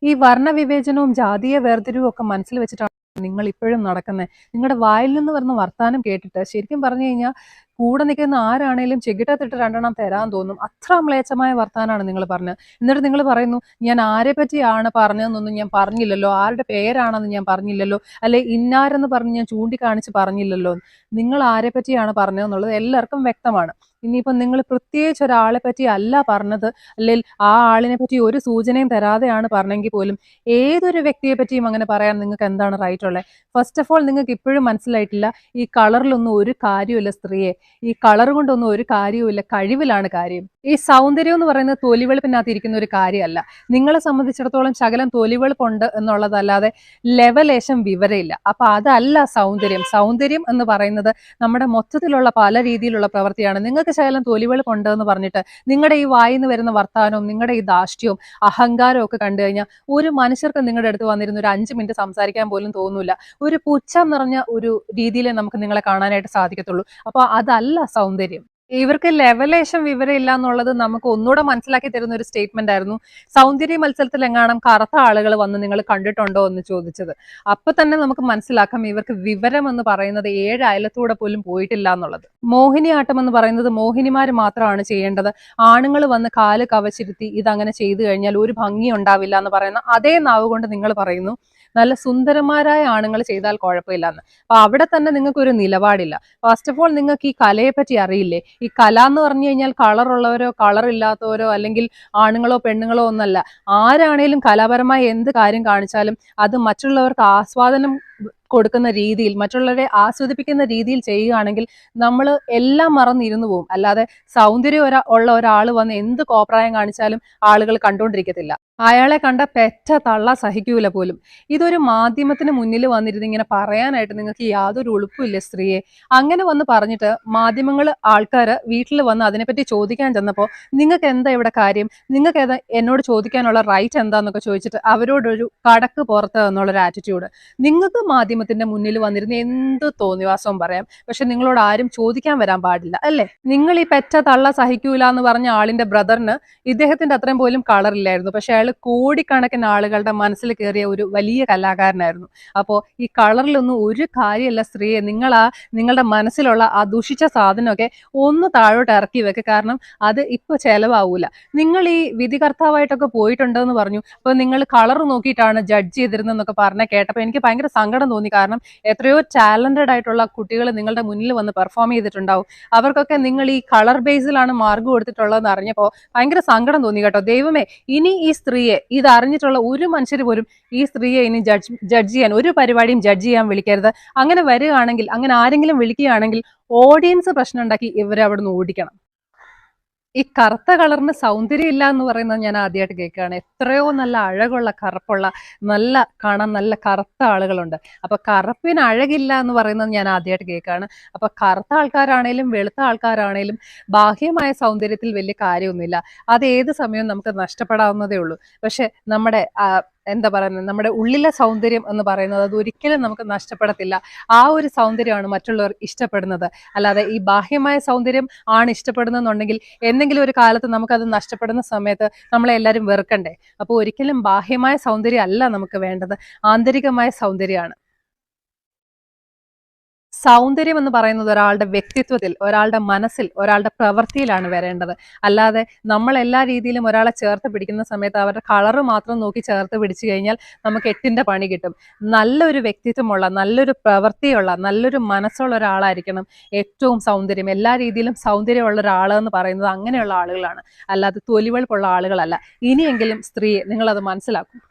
ഈ വർണ്ണവിവേചനവും ജാതീയ വേർതിരിവും ഒക്കെ മനസ്സിൽ വെച്ചിട്ടാണ് നിങ്ങൾ ഇപ്പോഴും നടക്കുന്നത്. നിങ്ങളുടെ വായിൽ നിന്ന് വരുന്ന വർത്താനം കേട്ടിട്ട് ശരിക്കും പറഞ്ഞു കഴിഞ്ഞാൽ കൂടെ നിൽക്കുന്ന ആരാണേലും ചെകിട്ടത്തിട്ട് രണ്ടെണ്ണം തരാൻ തോന്നും. അത്ര മ്ലേച്ഛമായ വർത്താനാണ് നിങ്ങൾ പറഞ്ഞത്. എന്നിട്ട് നിങ്ങൾ പറയുന്നു ഞാൻ ആരെ പറ്റിയാണ് പറഞ്ഞതെന്നൊന്നും ഞാൻ പറഞ്ഞില്ലല്ലോ, ആരുടെ പേരാണെന്ന് ഞാൻ പറഞ്ഞില്ലല്ലോ, അല്ലെ ഇന്നാരെന്ന് പറഞ്ഞ് ഞാൻ ചൂണ്ടിക്കാണിച്ച് പറഞ്ഞില്ലല്ലോ. നിങ്ങൾ ആരെ പറ്റിയാണ് പറഞ്ഞതെന്നുള്ളത് എല്ലാവർക്കും വ്യക്തമാണ്. ഇനിയിപ്പം നിങ്ങൾ പ്രത്യേകിച്ച് ഒരാളെ പറ്റി അല്ല പറഞ്ഞത്, അല്ലെങ്കിൽ ആ ആളിനെ പറ്റി ഒരു സൂചനയും തരാതെയാണ് പറഞ്ഞെങ്കിൽ പോലും ഏതൊരു വ്യക്തിയെ പറ്റിയും അങ്ങനെ പറയാൻ നിങ്ങൾക്ക് എന്താണ് റൈറ്റ് ഉള്ളത്? ഫസ്റ്റ് ഓഫ് ഓൾ നിങ്ങൾക്ക് ഇപ്പോഴും മനസ്സിലായിട്ടില്ല ഈ കളറിലൊന്നും ഒരു കാര്യമില്ല സ്ത്രീയെ. ഈ കളർ കൊണ്ടൊന്നും ഒരു കാര്യവുമില്ല, കഴിവിലാണ് കാര്യം. ഈ സൗന്ദര്യം എന്ന് പറയുന്നത് തൊലിവെളുപ്പിനകത്ത് ഇരിക്കുന്ന ഒരു കാര്യമല്ല. നിങ്ങളെ സംബന്ധിച്ചിടത്തോളം ശകലം തൊലിവെളുപ്പുണ്ട് എന്നുള്ളതല്ലാതെ ലെവലേശം വിവരമില്ല. അപ്പൊ അതല്ല സൗന്ദര്യം. സൗന്ദര്യം എന്ന് പറയുന്നത് നമ്മുടെ മൊത്തത്തിലുള്ള പല രീതിയിലുള്ള പ്രവൃത്തിയാണ്. നിങ്ങൾക്ക് ശകലം തൊലിവെളുപ്പുണ്ട് എന്ന് പറഞ്ഞിട്ട് നിങ്ങളുടെ ഈ വായിന്ന് വരുന്ന വർത്താനവും നിങ്ങളുടെ ഈ ധാർഷ്ട്യവും അഹങ്കാരവും ഒക്കെ കണ്ടു കഴിഞ്ഞാൽ ഒരു മനുഷ്യർക്ക് നിങ്ങളുടെ അടുത്ത് വന്നിരുന്ന ഒരു 5 മിനിറ്റ് സംസാരിക്കാൻ പോലും തോന്നൂല. ഒരു പുച്ഛം നിറഞ്ഞ ഒരു രീതിയിലേ നമുക്ക് നിങ്ങളെ കാണാനായിട്ട് സാധിക്കത്തുള്ളൂ. അപ്പൊ അതല്ല സൗന്ദര്യം. ഇവർക്ക് ലെവലേശം വിവരമില്ല എന്നുള്ളത് നമുക്ക് ഒന്നുകൂടെ മനസ്സിലാക്കി തരുന്ന ഒരു സ്റ്റേറ്റ്മെന്റ് ആയിരുന്നു സൗന്ദര്യ മത്സരത്തിൽ എങ്ങാനും കറുത്ത ആളുകൾ വന്ന് നിങ്ങൾ കണ്ടിട്ടുണ്ടോ എന്ന് ചോദിച്ചത്. അപ്പൊ തന്നെ നമുക്ക് മനസ്സിലാക്കാം ഇവർക്ക് വിവരം എന്ന് പറയുന്നത് 7 അയലത്തൂടെ പോലും പോയിട്ടില്ല എന്നുള്ളത്. മോഹിനിയാട്ടം എന്ന് പറയുന്നത് മോഹിനിമാര് മാത്രമാണ് ചെയ്യേണ്ടത്. ആണുങ്ങൾ വന്ന് കാല് കവച്ചിരുത്തി ഇതങ്ങനെ ചെയ്തു കഴിഞ്ഞാൽ ഒരു ഭംഗി ഉണ്ടാവില്ല എന്ന് പറയുന്ന അതേ നാവ് കൊണ്ട് നിങ്ങൾ പറയുന്നു നല്ല സുന്ദരന്മാരായ ആണുങ്ങൾ ചെയ്താൽ കുഴപ്പമില്ലെന്ന്. അപ്പൊ അവിടെ തന്നെ നിങ്ങൾക്ക് ഒരു നിലപാടില്ല. ഫസ്റ്റ് ഓഫ് ഓൾ നിങ്ങൾക്ക് ഈ കലയെ പറ്റി അറിയില്ലേ? ഈ കല എന്ന് പറഞ്ഞു കഴിഞ്ഞാൽ കളറുള്ളവരോ കളർ ഇല്ലാത്തവരോ അല്ലെങ്കിൽ ആണുങ്ങളോ പെണ്ണുങ്ങളോ ഒന്നല്ല. ആരാണേലും കലാപരമായി എന്ത് കാര്യം കാണിച്ചാലും അത് മറ്റുള്ളവർക്ക് ആസ്വാദനം കൊടുക്കുന്ന രീതിയിൽ, മറ്റുള്ളവരെ ആസ്വദിപ്പിക്കുന്ന രീതിയിൽ ചെയ്യുകയാണെങ്കിൽ നമ്മൾ എല്ലാം മറന്നിരുന്നു പോകും. അല്ലാതെ സൗന്ദര്യം ഉള്ള ഒരാൾ വന്ന് എന്ത് കോപ്രായം കാണിച്ചാലും ആളുകൾ കണ്ടുകൊണ്ടിരിക്കത്തില്ല. അയാളെ കണ്ട പെറ്റ തള്ള സഹിക്കൂല പോലും. ഇതൊരു മാധ്യമത്തിന് മുന്നിൽ വന്നിരുന്ന് ഇങ്ങനെ പറയാനായിട്ട് നിങ്ങൾക്ക് യാതൊരു ഉളുപ്പില്ല സ്ത്രീയെ. അങ്ങനെ വന്ന് പറഞ്ഞിട്ട് മാധ്യമങ്ങൾ ആൾക്കാർ വീട്ടിൽ വന്ന് അതിനെപ്പറ്റി ചോദിക്കാൻ ചെന്നപ്പോൾ നിങ്ങൾക്ക് എന്താ ഇവിടെ കാര്യം, നിങ്ങൾക്ക് ഏതാ എന്നോട് ചോദിക്കാനുള്ള റൈറ്റ് എന്താന്നൊക്കെ ചോദിച്ചിട്ട് അവരോടൊരു കടക്ക് പുറത്ത് എന്നുള്ളൊരു ആറ്റിറ്റ്യൂഡ്. നിങ്ങൾക്ക് മാധ്യമത്തിന്റെ മുന്നിൽ വന്നിരുന്ന് എന്ത് തോന്നിവാസവും പറയാം, പക്ഷെ നിങ്ങളോട് ആരും ചോദിക്കാൻ വരാൻ പാടില്ല അല്ലേ? നിങ്ങൾ ഈ പെറ്റ തള്ള സഹിക്കൂല എന്ന് പറഞ്ഞ ആളിന്റെ ബ്രദറിന് ഇദ്ദേഹത്തിന്റെ അത്രയും പോലും കളറില്ലായിരുന്നു, പക്ഷെ അയാൾ കോടിക്കണക്കിന് ആളുകളുടെ മനസ്സിൽ കയറിയ ഒരു വലിയ കലാകാരനായിരുന്നു. അപ്പോൾ ഈ കളറിലൊന്നും ഒരു കാര്യമല്ല സ്ത്രീയെ. നിങ്ങളുടെ മനസ്സിലുള്ള ആ ദുഷിച്ച സാധനമൊക്കെ ഒന്ന് താഴോട്ട് ഇറക്കി വെക്കുക. കാരണം അത് ഇപ്പൊ ചെലവാവൂല. നിങ്ങൾ ഈ വിധികർത്താവായിട്ടൊക്കെ പോയിട്ടുണ്ടെന്ന് പറഞ്ഞു. അപ്പൊ നിങ്ങൾ കളർ നോക്കിയിട്ടാണ് ജഡ്ജ് ചെയ്തിരുന്നതെന്നൊക്കെ പറഞ്ഞ കേട്ടപ്പോൾ എനിക്ക് ഭയങ്കര സങ്കടം തോന്നി. കാരണം എത്രയോ ടാലന്റഡ് ആയിട്ടുള്ള കുട്ടികൾ നിങ്ങളുടെ മുന്നിൽ വന്ന് പെർഫോം ചെയ്തിട്ടുണ്ടാവും. അവർക്കൊക്കെ നിങ്ങൾ ഈ കളർ ബേസിലാണ് മാർക്ക് കൊടുത്തിട്ടുള്ളതെന്ന് അറിഞ്ഞപ്പോൾ ഭയങ്കര സങ്കടം തോന്നി കേട്ടോ. ദൈവമേ, ഇനി ഈ സ്ത്രീയെ ഇത് അറിഞ്ഞിട്ടുള്ള ഒരു മനുഷ്യർ പോലും ഈ സ്ത്രീയെ ഇനി ജഡ്ജ് ചെയ്യാൻ ഒരു പരിപാടിയും ജഡ്ജ് ചെയ്യാൻ വിളിക്കരുത്. അങ്ങനെ വരികയാണെങ്കിൽ, അങ്ങനെ ആരെങ്കിലും വിളിക്കുകയാണെങ്കിൽ ഓഡിയൻസ് പ്രശ്നം ഉണ്ടാക്കി ഇവരെ അവിടെ നിന്ന് ഓടിക്കണം. ഈ കറുത്ത കളറിന് സൗന്ദര്യം ഇല്ല എന്ന് പറയുന്നത് ഞാൻ ആദ്യമായിട്ട് കേൾക്കുകയാണ്. എത്രയോ നല്ല അഴകുള്ള കറുപ്പുള്ള നല്ല കാണാൻ നല്ല കറുത്ത ആളുകളുണ്ട്. അപ്പൊ കറുപ്പിന് അഴകില്ല എന്ന് പറയുന്നത് ഞാൻ ആദ്യമായിട്ട് കേൾക്കുകയാണ്. അപ്പൊ കറുത്ത ആൾക്കാരാണേലും വെളുത്ത ആൾക്കാരാണേലും ബാഹ്യമായ സൗന്ദര്യത്തിൽ വലിയ കാര്യമൊന്നുമില്ല. അത് ഏത് സമയവും നമുക്ക് നഷ്ടപ്പെടാവുന്നതേ ഉള്ളൂ. പക്ഷെ നമ്മുടെ എന്താ പറയുന്നത്, നമ്മുടെ ഉള്ളിലെ സൗന്ദര്യം എന്ന് പറയുന്നത് അത് ഒരിക്കലും നമുക്ക് നഷ്ടപ്പെടത്തില്ല. ആ ഒരു സൗന്ദര്യമാണ് മറ്റുള്ളവർ ഇഷ്ടപ്പെടുന്നത്. അല്ലാതെ ഈ ബാഹ്യമായ സൗന്ദര്യം ആണ് ഇഷ്ടപ്പെടുന്നെന്നുണ്ടെങ്കിൽ എന്തെങ്കിലും ഒരു കാലത്ത് നമുക്കത് നഷ്ടപ്പെടുന്ന സമയത്ത് നമ്മളെ എല്ലാവരും വെറുക്കണ്ടേ? അപ്പോൾ ഒരിക്കലും ബാഹ്യമായ സൗന്ദര്യം അല്ല നമുക്ക് വേണ്ടത്, ആന്തരികമായ സൗന്ദര്യമാണ്. സൗന്ദര്യം എന്ന് പറയുന്നത് ഒരാളുടെ വ്യക്തിത്വത്തിൽ, ഒരാളുടെ മനസ്സിൽ, ഒരാളുടെ പ്രവൃത്തിയിലാണ് വരേണ്ടത്. അല്ലാതെ നമ്മൾ എല്ലാ രീതിയിലും ഒരാളെ ചേർത്ത് പിടിക്കുന്ന സമയത്ത് അവരുടെ കളറ് മാത്രം നോക്കി ചേർത്ത് പിടിച്ചു കഴിഞ്ഞാൽ നമുക്ക് 8ന്റെ പണി കിട്ടും. നല്ലൊരു വ്യക്തിത്വമുള്ള, നല്ലൊരു പ്രവൃത്തിയുള്ള, നല്ലൊരു മനസ്സുള്ള ഒരാളായിരിക്കണം ഏറ്റവും സൗന്ദര്യം. എല്ലാ രീതിയിലും സൗന്ദര്യമുള്ള ഒരാളെന്ന് പറയുന്നത് അങ്ങനെയുള്ള ആളുകളാണ്, അല്ലാതെ തൊലിവെളുപ്പുള്ള ആളുകളല്ല. ഇനിയെങ്കിലും സ്ത്രീയെ നിങ്ങളത് മനസ്സിലാക്കും.